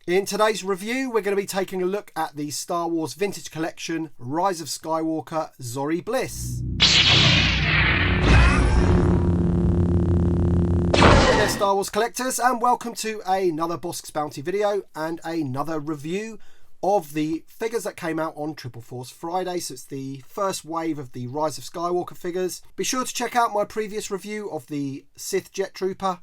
In today's review, we're going to be taking a look at the Star Wars Vintage Collection Rise of Skywalker Zorii Bliss. Hey there, Star Wars collectors, and welcome to another Bosk's Bounty video and another review of the figures that came out on Triple Force Friday. So it's the first wave of the Rise of Skywalker figures. Be sure to check out my previous review of the Sith Jet Trooper.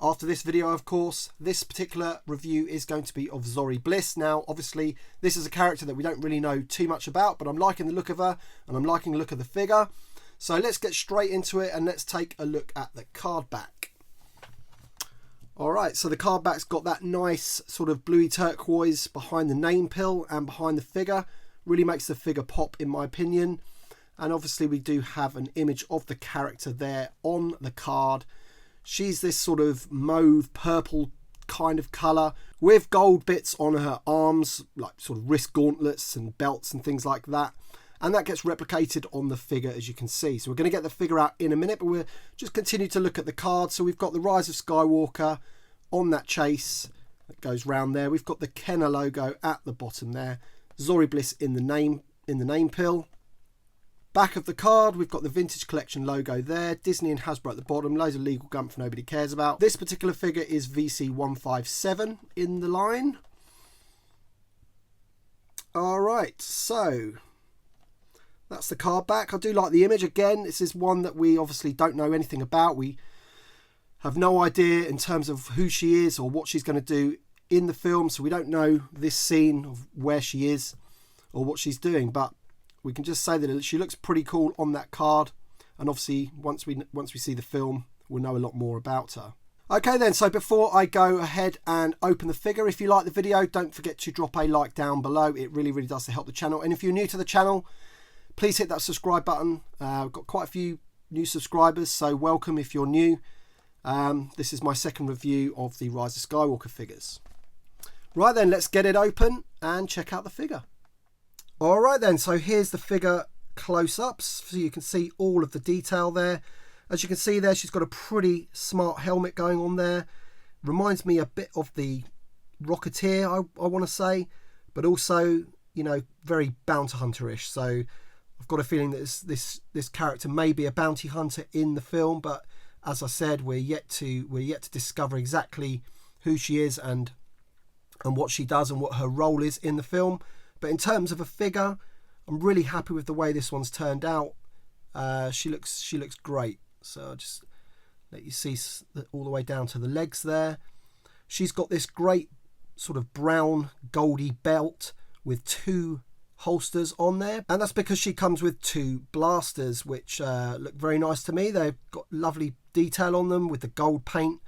After this video, of course, this particular review is going to be of Zorii Bliss. Now, obviously, this is a character that we don't really know too much about, but I'm liking the look of her and I'm liking the look of the figure. So let's get straight into it and let's take a look at the card back. Alright, so the card back's got that nice sort of bluey turquoise behind the name pill and behind the figure. Really makes the figure pop, in my opinion. And obviously we do have an image of the character there on the card. She's this sort of mauve purple kind of colour with gold bits on her arms, like sort of wrist gauntlets and belts and things like that. And that gets replicated on the figure, as you can see. So we're going to get the figure out in a minute, but we'll just continue to look at the card. So we've got the Rise of Skywalker on that chase that goes round there. We've got the Kenner logo at the bottom there. Zorii Bliss in the name pill. Back of the card, we've got the Vintage Collection logo there. Disney and Hasbro at the bottom. Loads of legal gumph nobody cares about. This particular figure is VC157 in the line. Alright, so that's the card back. I do like the image. Again, this is one that we obviously don't know anything about. We have no idea in terms of who she is or what she's going to do in the film. So we don't know this scene of where she is or what she's doing. But we can just say that she looks pretty cool on that card. And obviously, once we see the film, we'll know a lot more about her. Okay then, so before I go ahead and open the figure, if you like the video, don't forget to drop a like down below. It really, really does to help the channel. And if you're new to the channel, please hit that subscribe button. I've got quite a few new subscribers, so welcome if you're new. This is my second review of the Rise of Skywalker figures. Right then, let's get it open and check out the figure. Alright then, so here's the figure close-ups, so you can see all of the detail there. As you can see there, she's got a pretty smart helmet going on there. Reminds me a bit of the Rocketeer, I want to say, but also, you know, very bounty hunter-ish. So I've got a feeling that this character may be a bounty hunter in the film, but as I said, we're yet to discover exactly who she is and what she does and what her role is in the film. But in terms of a figure, I'm really happy with the way this one's turned out. She looks great. So I'll just let you see all the way down to the legs there. She's got this great sort of brown goldy belt with two holsters on there, and that's because she comes with two blasters, which look very nice to me. They've got lovely detail on them with the gold paint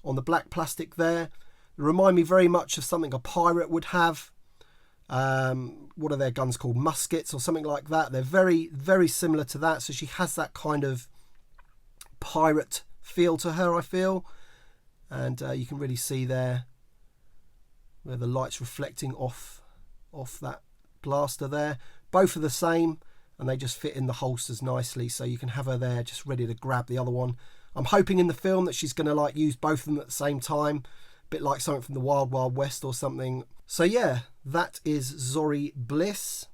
on the black plastic there. They remind me very much of something a pirate would have. What are their guns called? Muskets or something like that. They're very, very similar to that. So she has that kind of pirate feel to her, I feel. And you can really see there where the light's reflecting off that blaster there. Both are the same and they just fit in the holsters nicely, so you can have her there just ready to grab the other one. I'm hoping in the film that she's going to like use both of them at the same time, a bit like something from the Wild Wild West or something. So yeah, that is Zorii Bliss.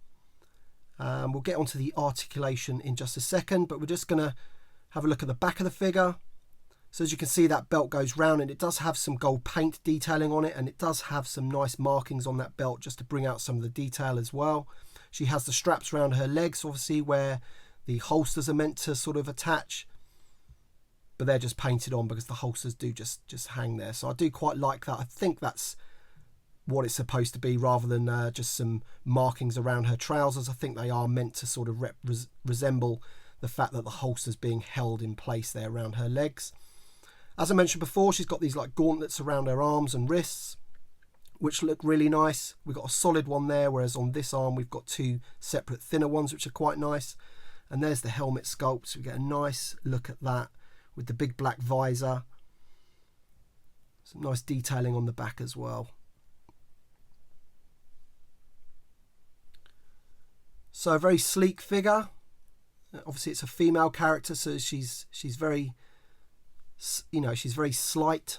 We'll get onto the articulation in just a second, but we're just going to have a look at the back of the figure. So as you can see, that belt goes round and it does have some gold paint detailing on it, and it does have some nice markings on that belt just to bring out some of the detail as well. She has the straps around her legs, obviously, where the holsters are meant to sort of attach, but they're just painted on because the holsters do just hang there. So I do quite like that. I think that's what it's supposed to be, rather than just some markings around her trousers. I think they are meant to sort of resemble the fact that the holster's being held in place there around her legs. As I mentioned before, she's got these like gauntlets around her arms and wrists, which look really nice. We've got a solid one there, whereas on this arm we've got two separate thinner ones, which are quite nice. And there's the helmet sculpt. So we get a nice look at that with the big black visor. Some nice detailing on the back as well. So a very sleek figure. Obviously it's a female character, so she's very, you know, she's very slight,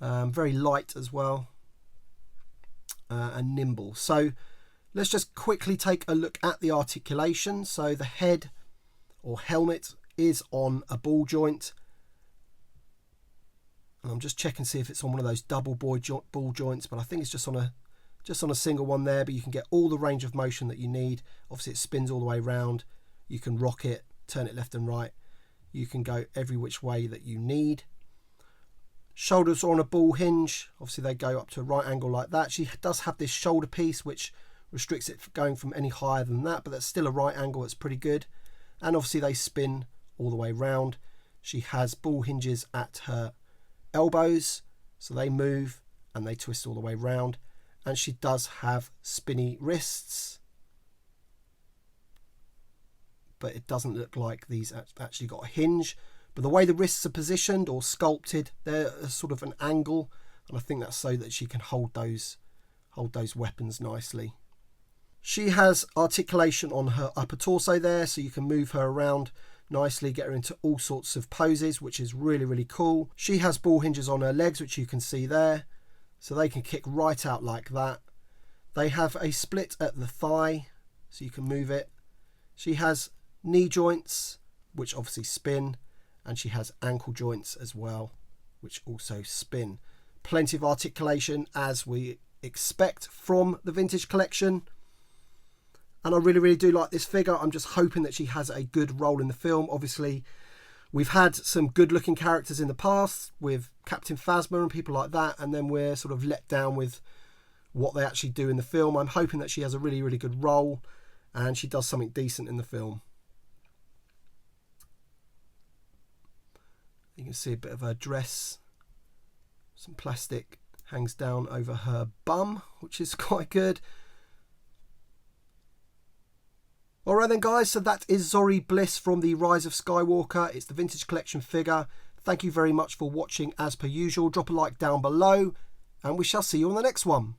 very light as well. and nimble. So let's just quickly take a look at the articulation. So the head or helmet is on a ball joint. And I'm just checking to see if it's on one of those double ball joints, but I think it's just on a single one there. But you can get all the range of motion that you need. Obviously it spins all the way around. You can rock it, turn it left and right. You can go every which way that you need. Shoulders are on a ball hinge. Obviously they go up to a right angle like that. She does have this shoulder piece which restricts it from going from any higher than that, but that's still a right angle. It's pretty good. And obviously they spin all the way round. She has ball hinges at her elbows, so they move and they twist all the way round. And she does have spinny wrists, but it doesn't look like these actually got a hinge. But the way the wrists are positioned or sculpted, they're sort of an angle, and I think that's so that she can hold those weapons nicely. She has articulation on her upper torso there, so you can move her around nicely, get her into all sorts of poses, which is really, really cool. She has ball hinges on her legs, which you can see there, so they can kick right out like that. They have a split at the thigh, so you can move it. She has knee joints, which obviously spin, and she has ankle joints as well, which also spin. Plenty of articulation, as we expect from the vintage collection. And I really, really do like this figure. I'm just hoping that she has a good role in the film. Obviously, we've had some good looking characters in the past with Captain Phasma and people like that, and then we're sort of let down with what they actually do in the film. I'm hoping that she has a really, really good role and she does something decent in the film. You can see a bit of her dress. Some plastic hangs down over her bum, which is quite good. Alright then guys, so that is Zorii Bliss from the Rise of Skywalker. It's the vintage collection figure. Thank you very much for watching as per usual. Drop a like down below and we shall see you on the next one.